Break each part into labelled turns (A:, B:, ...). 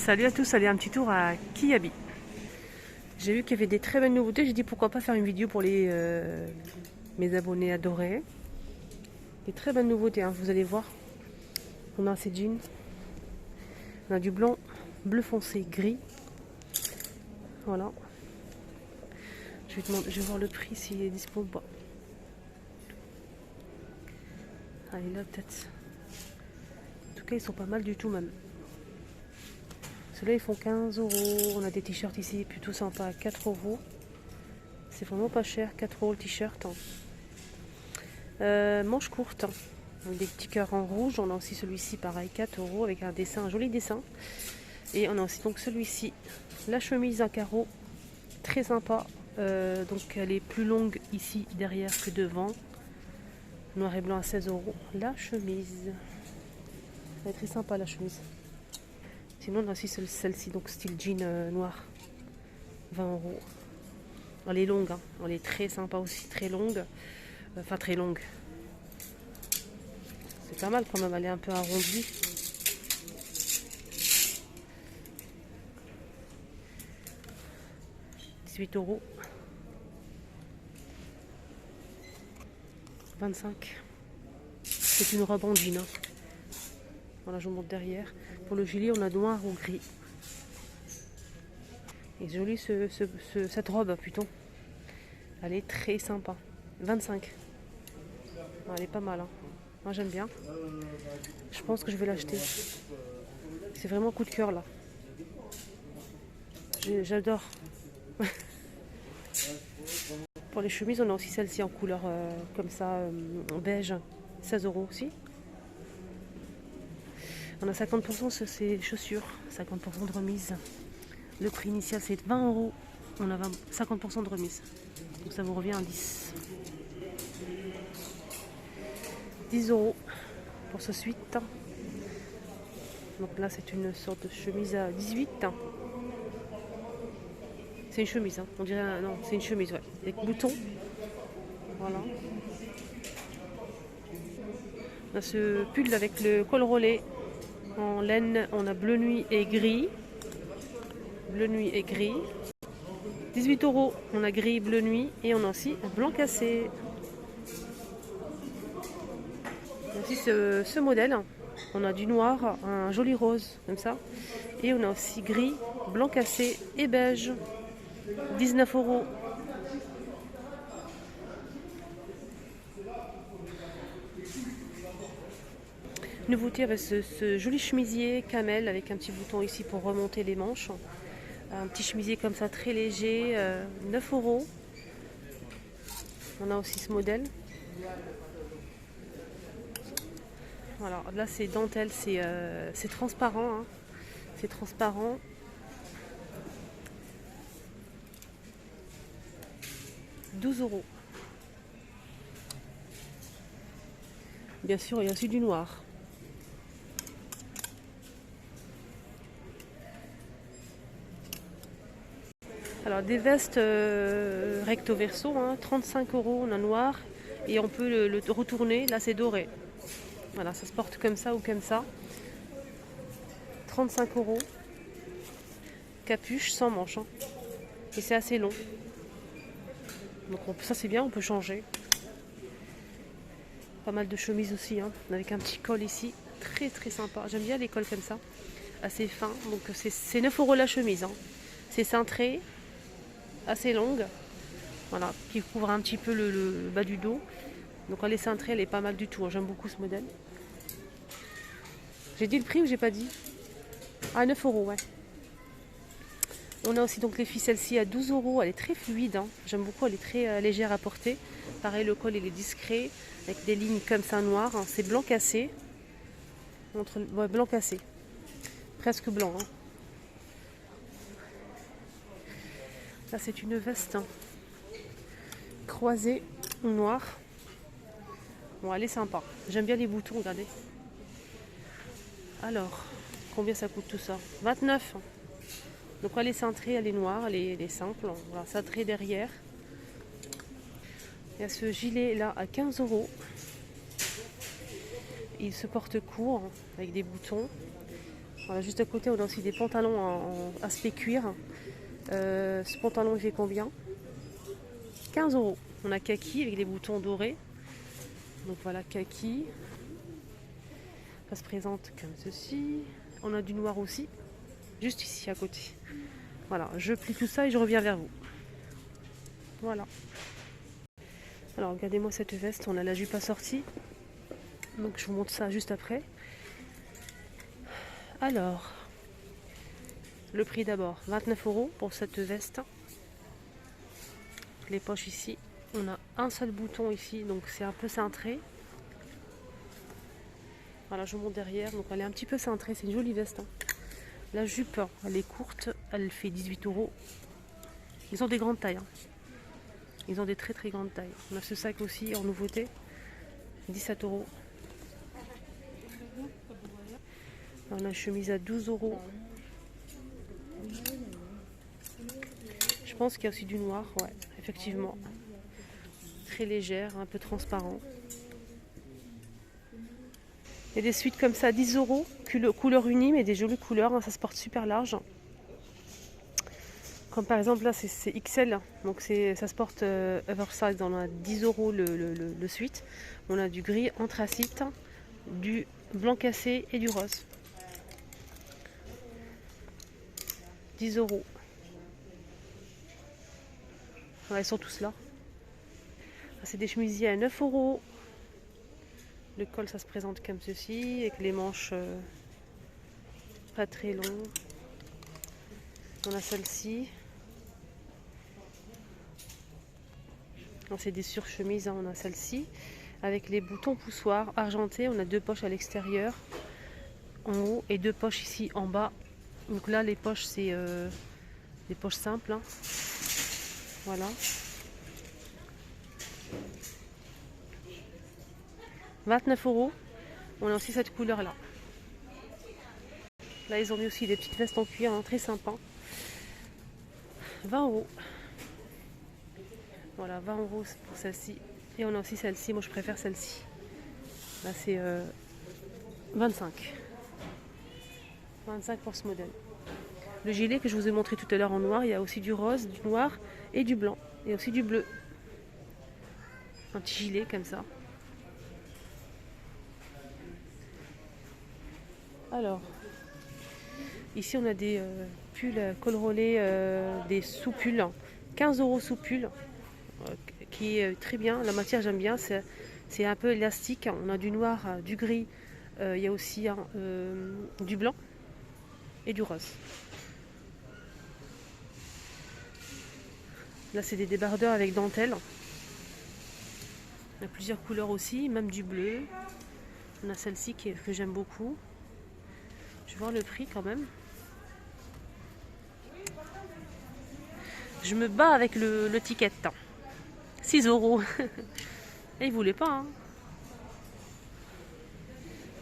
A: Salut à tous, allez un petit tour à Kiabi. J'ai vu qu'il y avait des très belles nouveautés, j'ai dit pourquoi pas faire une vidéo pour mes abonnés adorés. Des très belles nouveautés, hein, vous allez voir. On a ces jeans, on a du blanc, bleu foncé, gris. Voilà. Je vais voir le prix s'il est dispo ou pas. Allez là peut-être. En tout cas ils sont pas mal du tout même. Ceux-là ils font 15 €. On a des t-shirts ici plutôt sympas à 4 €. C'est vraiment pas cher, 4 € le t-shirt. Manches courtes, avec des petits cœurs en rouge. On a aussi celui-ci pareil, 4 € avec un dessin, un joli dessin. Et on a aussi donc celui-ci, la chemise à carreaux, très sympa. Donc elle est plus longue ici derrière que devant. Noir et blanc à 16 €. La chemise, elle est très sympa la chemise. Sinon on a aussi celle-ci, donc style jean noir, 20 €. Elle est longue, hein. Elle est très sympa aussi, très longue. Enfin très longue. C'est pas mal quand même, elle est un peu arrondie. €18. 25. C'est une robe en jean. Hein. Voilà, je vous montre derrière. Pour le gilet, on a noir ou gris. Et jolie cette robe plutôt. Elle est très sympa. 25. Elle est pas mal. Hein. Moi j'aime bien. Je pense que je vais l'acheter. C'est vraiment coup de cœur là. J'adore. Pour les chemises, on a aussi celle-ci en couleur comme ça, en beige. 16 € aussi. On a 50% sur ces chaussures. 50% de remise. Le prix initial c'est 20 €. On a 50% de remise. Donc ça vous revient à 10. 10 € pour ce suite. Donc là c'est une sorte de chemise à 18. C'est une chemise, hein. On dirait non, c'est une chemise, ouais, avec boutons. Voilà. On a ce pull avec le col roulé en laine. On a bleu nuit et gris. Bleu nuit et gris. 18 €. On a gris, bleu nuit et on a aussi un blanc cassé. On a aussi ce modèle. On a du noir, un joli rose comme ça. Et on a aussi gris, blanc cassé et beige. 19 €. Nouveauté avec ce joli chemisier camel avec un petit bouton ici pour remonter les manches. Un petit chemisier comme ça très léger, 9 €. On a aussi ce modèle. Voilà, là c'est dentelle, c'est transparent. Hein. C'est transparent. €12. Bien sûr, il y a aussi du noir. Alors des vestes recto verso, hein, 35 € on a noir et on peut le retourner, là c'est doré. Voilà, ça se porte comme ça ou comme ça. 35 €. Capuche sans manche. Hein. Et c'est assez long. Donc ça c'est bien, on peut changer. Pas mal de chemises aussi, hein, avec un petit col ici. Très très sympa. J'aime bien les cols comme ça. Assez fin. Donc c'est 9 € la chemise. Hein. C'est cintré. Assez longue. Voilà. Qui couvre un petit peu le bas du dos. Donc elle est cintrée, elle est pas mal du tout. Hein. J'aime beaucoup ce modèle. J'ai dit le prix ou j'ai pas dit? Ah, 9 €, ouais. On a aussi donc les filles, celle-ci à 12 €. Elle est très fluide. Hein. J'aime beaucoup, elle est très légère à porter. Pareil, le col il est discret. Avec des lignes comme ça noires. Hein. C'est blanc cassé. Ouais, blanc cassé. Presque blanc. Hein. Là c'est une veste hein, croisée noire. Bon, elle est sympa. J'aime bien les boutons, regardez. Alors, combien ça coûte tout ça? 29. Donc elle est cintrée, elle est noire, elle est simple. Voilà, cintrée derrière. Il y a ce gilet là à 15 €. Il se porte court avec des boutons. Voilà, juste à côté, on a aussi des pantalons en aspect cuir. Ce pantalon, il fait combien? 15 euros. On a kaki avec des boutons dorés. Donc voilà, kaki. Ça se présente comme ceci. On a du noir aussi, juste ici à côté. Voilà, je plie tout ça et je reviens vers vous. Voilà. Alors regardez-moi cette veste, on a la jupe assortie. Donc je vous montre ça juste après. Alors, le prix d'abord, 29 euros pour cette veste. Les poches ici, on a un seul bouton ici, donc c'est un peu cintré. Voilà, je vous montre derrière, donc elle est un petit peu cintrée, c'est une jolie veste. La jupe, elle est courte, elle fait 18 euros. Ils ont des grandes tailles. Ils ont des très très grandes tailles. On a ce sac aussi en nouveauté, 17 euros. On a une chemise à 12 euros. Je pense qu'il y a aussi du noir, ouais, effectivement. Très légère, un peu transparent. Il y a des suites comme ça, 10 euros, couleur unie, mais des jolies couleurs, hein, ça se porte super large. Comme par exemple là, c'est XL, donc ça se porte oversize, on a 10 euros le suite. On a du gris anthracite, du blanc cassé et du rose. 10 euros. Ouais, ils sont tous là. C'est des chemisiers à 9 euros. Le col, ça se présente comme ceci, avec les manches pas très longues. On a celle-ci. C'est des surchemises, hein. On a celle-ci, avec les boutons poussoirs argentés. On a 2 poches à l'extérieur, en haut, et 2 poches ici en bas. Donc là, les poches, c'est des poches simples, hein. Voilà. 29 euros. On a aussi cette couleur-là. Là, ils ont mis aussi des petites vestes en cuir, hein, très sympa. 20 euros. Voilà, 20 euros pour celle-ci. Et on a aussi celle-ci. Moi, je préfère celle-ci. Là, c'est 25. 25 pour ce modèle. Le gilet que je vous ai montré tout à l'heure en noir, il y a aussi du rose, du noir et du blanc. Et aussi du bleu. Un petit gilet comme ça. Alors, ici on a des pulls col roulé, des sous-pulls. 15 euros sous-pull, qui est très bien. La matière, j'aime bien. C'est un peu élastique. On a du noir, du gris. Il y a aussi du blanc et du rose. Là, c'est des débardeurs avec dentelle. Il y a plusieurs couleurs aussi, même du bleu. On a celle-ci que j'aime beaucoup. Je vais voir le prix quand même. Je me bats avec le ticket. 6 euros. Et il voulait pas. Hein.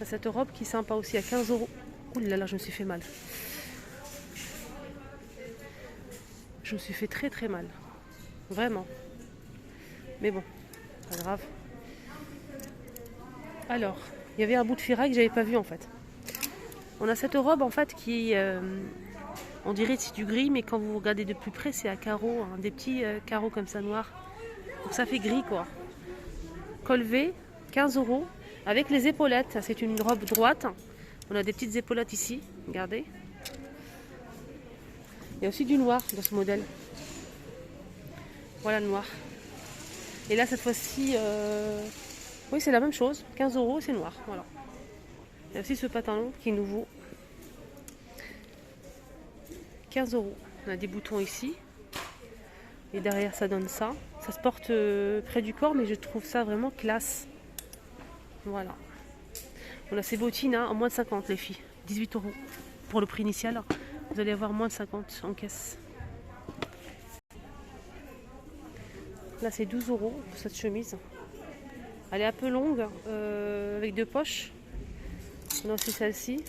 A: Cette robe qui est sympa aussi à 15 euros. Ouh là là, je me suis fait mal. Je me suis fait très très mal. Vraiment. Mais bon, pas grave. Alors, il y avait un bout de ferraille que j'avais pas vu en fait. On a cette robe en fait qui, on dirait que c'est du gris, mais quand vous regardez de plus près, c'est à carreaux, hein, des petits carreaux comme ça noirs. Donc ça fait gris quoi. Col V, 15 euros, avec les épaulettes. C'est une robe droite. On a des petites épaulettes ici, regardez. Il y a aussi du noir dans ce modèle. Voilà le noir. Et là, cette fois-ci, oui, c'est la même chose. 15 euros, c'est noir. Voilà. Il y a aussi ce pantalon qui est nouveau. 15 euros. On a des boutons ici. Et derrière, ça donne ça. Ça se porte près du corps, mais je trouve ça vraiment classe. Voilà. On a ces bottines hein, en moins de 50, les filles. 18 euros pour le prix initial. Vous allez avoir moins de 50 en caisse. Là, c'est 12 euros pour cette chemise. Elle est un peu longue, avec 2 poches. On a aussi celle-ci.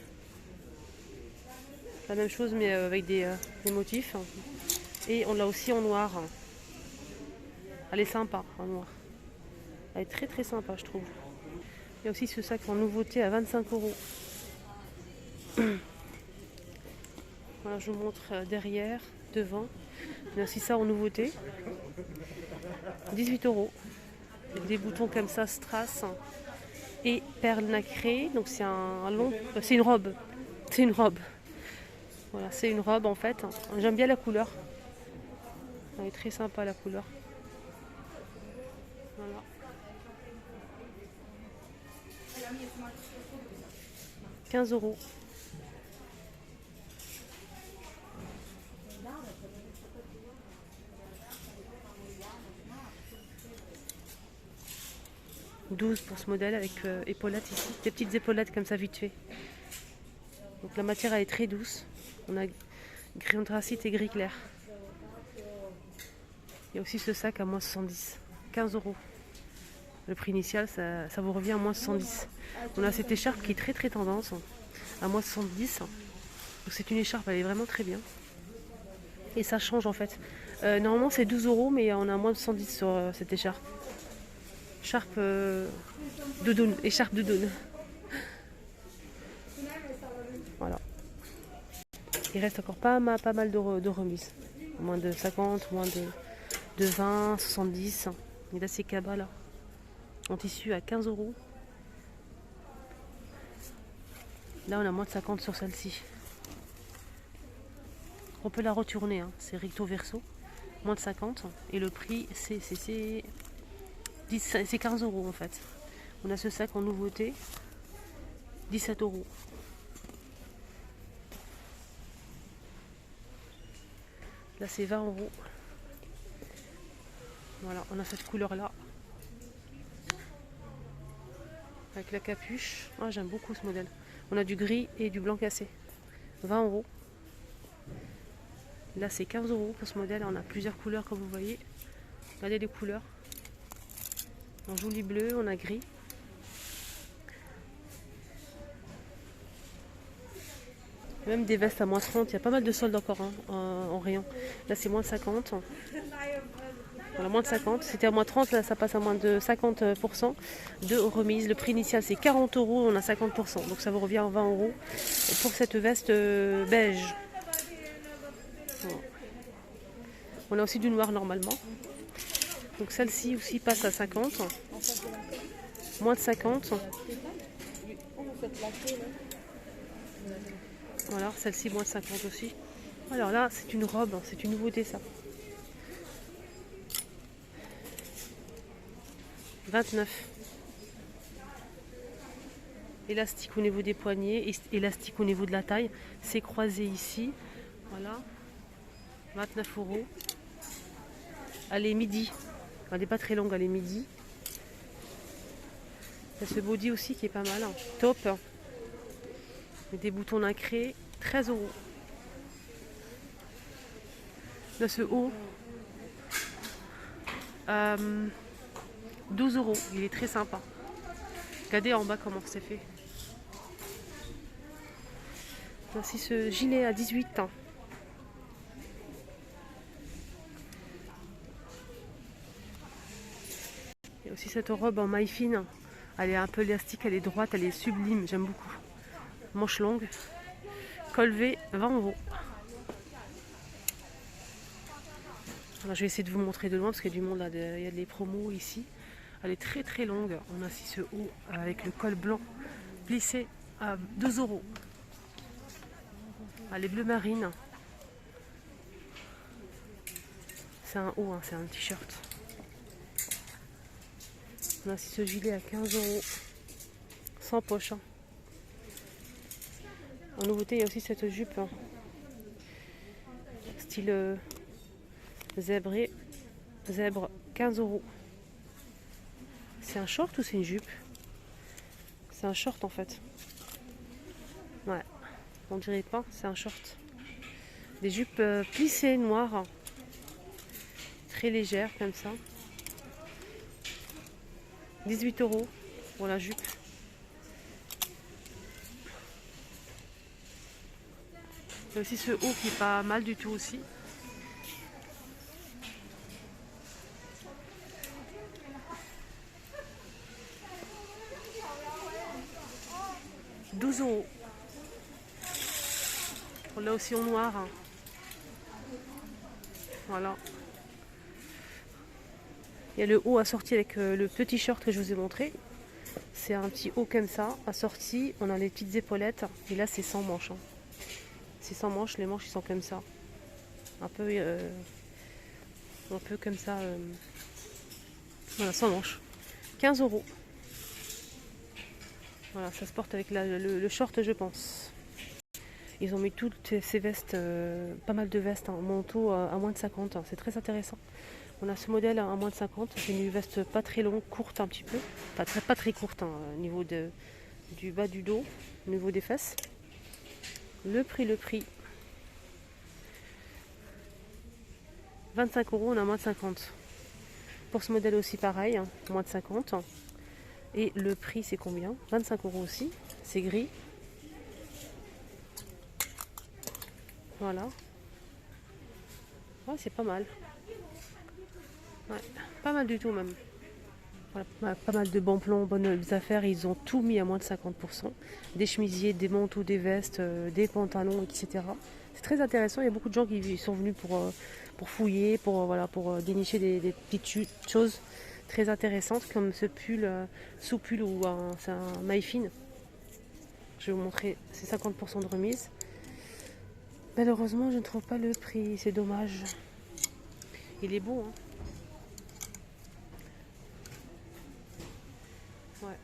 A: La même chose, mais avec des motifs. Et on l'a aussi en noir. Elle est sympa en noir. Elle est très très sympa, je trouve. Il y a aussi ce sac en nouveauté à 25 euros. Voilà, je vous montre derrière, devant. Il y a aussi ça en nouveauté. 18 €. Avec des boutons comme ça, strass et perles nacrées. Donc c'est un long. C'est une robe. C'est une robe. Voilà, c'est une robe en fait. J'aime bien la couleur. Elle est très sympa la couleur. Voilà. 15 €. $12 pour ce modèle avec épaulettes ici. Des petites épaulettes comme ça vite fait. Donc la matière elle est très douce. On a gris anthracite et gris clair. Il y a aussi ce sac à moins 70. 15 €. Le prix initial, ça vous revient à moins 70. On a cette écharpe qui est très très tendance, à moins 70. Donc c'est une écharpe, elle est vraiment très bien. Et ça change en fait. Normalement c'est 12 €, mais on a moins de 110 sur cette écharpe. Écharpe doudoune, écharpe doudoune. Voilà. Il reste encore pas mal de remises. Moins de 50, moins de 20, 70. Il y a ces cabas là. En tissu à 15 €. Là on a moins de 50 sur celle-ci. On peut la retourner, hein. C'est recto verso. Moins de 50. Et le prix c'est 15 € en fait. On a ce sac en nouveauté. 17 €. Là c'est 20 €. Voilà, on a cette couleur là. Avec la capuche. Ah, j'aime beaucoup ce modèle. On a du gris et du blanc cassé. 20 €. Là c'est 15 € pour ce modèle. On a plusieurs couleurs comme vous voyez. Regardez les couleurs. En joli bleu, on a gris. Même des vestes à moins 30. Il y a pas mal de soldes encore hein, en rayon. Là c'est moins 50. Voilà, moins de 50. C'était à moins 30, là ça passe à moins de 50% de remise. Le prix initial c'est 40 €, on a 50%. Donc ça vous revient à 20 € pour cette veste beige. Voilà. On a aussi du noir normalement. Donc celle-ci aussi passe à 50. Moins de 50. Voilà, celle-ci moins de 50 aussi. Alors là, c'est une robe, c'est une nouveauté ça. 29. Élastique au niveau des poignets, élastique au niveau de la taille. C'est croisé ici. Voilà. 29 €. Elle est midi. Elle n'est pas très longue, elle est midi. Il y a ce body aussi qui est pas mal. Hein. Top. Avec des boutons nacrés. 13 €. Là, ce haut. 12 €. Il est très sympa. Regardez en bas comment c'est fait. Voici ce gilet à 18 ans. Il y a aussi cette robe en maille fine. Elle est un peu élastique, elle est droite, elle est sublime. J'aime beaucoup. Manche longue. Col V, 20 €. Alors, je vais essayer de vous montrer de loin parce qu'il y a du monde là. Il y a des promos ici. Elle est très très longue. On a aussi ce haut avec le col blanc plissé à 2 €. Elle est bleu marine. C'est un haut, hein, c'est un t-shirt. On a aussi ce gilet à 15 €. Sans poche. Hein. En nouveauté, il y a aussi cette jupe. Hein. Style zèbre, 15 €. C'est un short ou c'est une jupe? C'est un short en fait. Ouais, on dirait pas, c'est un short. Des jupes plissées noires, très légères comme ça. 18 € pour la jupe. Il y a aussi ce haut qui est pas mal du tout aussi. 12 € pour On a aussi en noir. Hein. Voilà. Il y a le haut assorti avec le petit short que je vous ai montré. C'est un petit haut comme ça, assorti. On a les petites épaulettes. Et là, c'est sans manches. Hein. C'est sans manches. Les manches, ils sont comme ça. Un peu comme ça. Voilà, sans manches. 15 €. Voilà, ça se porte avec le short, je pense. Ils ont mis toutes ces vestes, pas mal de vestes, en manteau à moins de 50. C'est très intéressant. On a ce modèle à moins de 50. C'est une veste pas très longue, courte un petit peu. Pas très courte hein, au niveau du bas du dos, au niveau des fesses. Le prix. 25 €, on a moins de 50. Pour ce modèle aussi pareil, hein, moins de 50. Et le prix c'est combien? 25 € aussi. C'est gris. Voilà. Ouais, c'est pas mal. Ouais, pas mal du tout même. Voilà, pas mal de bons plans, bonnes affaires. Ils ont tout mis à moins de 50%. Des chemisiers, des manteaux, des vestes, des pantalons, etc. C'est très intéressant. Il y a beaucoup de gens qui sont venus pour fouiller, pour dénicher des petites choses très intéressantes comme ce pull, sous-pull ou c'est un maille fine. Je vais vous montrer, c'est 50% de remise. Malheureusement, je ne trouve pas le prix. C'est dommage. Il est beau, hein. Ouais.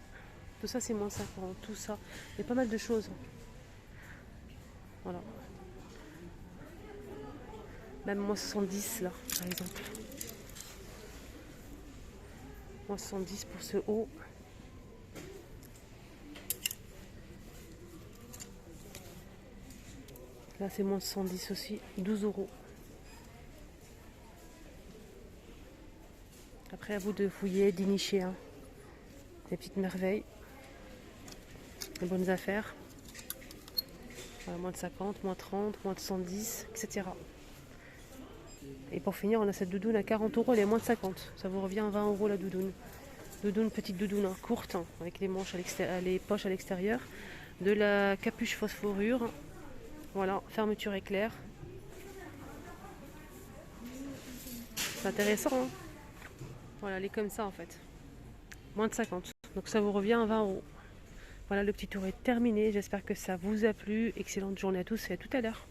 A: Tout ça c'est moins 50, tout ça. Il y a pas mal de choses. Voilà. Même moins 70 là, par exemple. Moins 70 pour ce haut. Là c'est moins 110 aussi, 12 €. Après à vous de fouiller, dénicher. Hein. Des petites merveilles. Des bonnes affaires. Voilà, moins de 50, moins 30, moins de 110, etc. Et pour finir, on a cette doudoune à 40 €, elle est à moins de 50. Ça vous revient à 20 € la doudoune. Petite doudoune hein, courte, hein, avec les manches les poches à l'extérieur. De la capuche phosphorure. Voilà, fermeture éclair. C'est intéressant, hein. Voilà, elle est comme ça en fait. Moins de 50. Donc ça vous revient à 20 €. Voilà, le petit tour est terminé. J'espère que ça vous a plu. Excellente journée à tous et à tout à l'heure.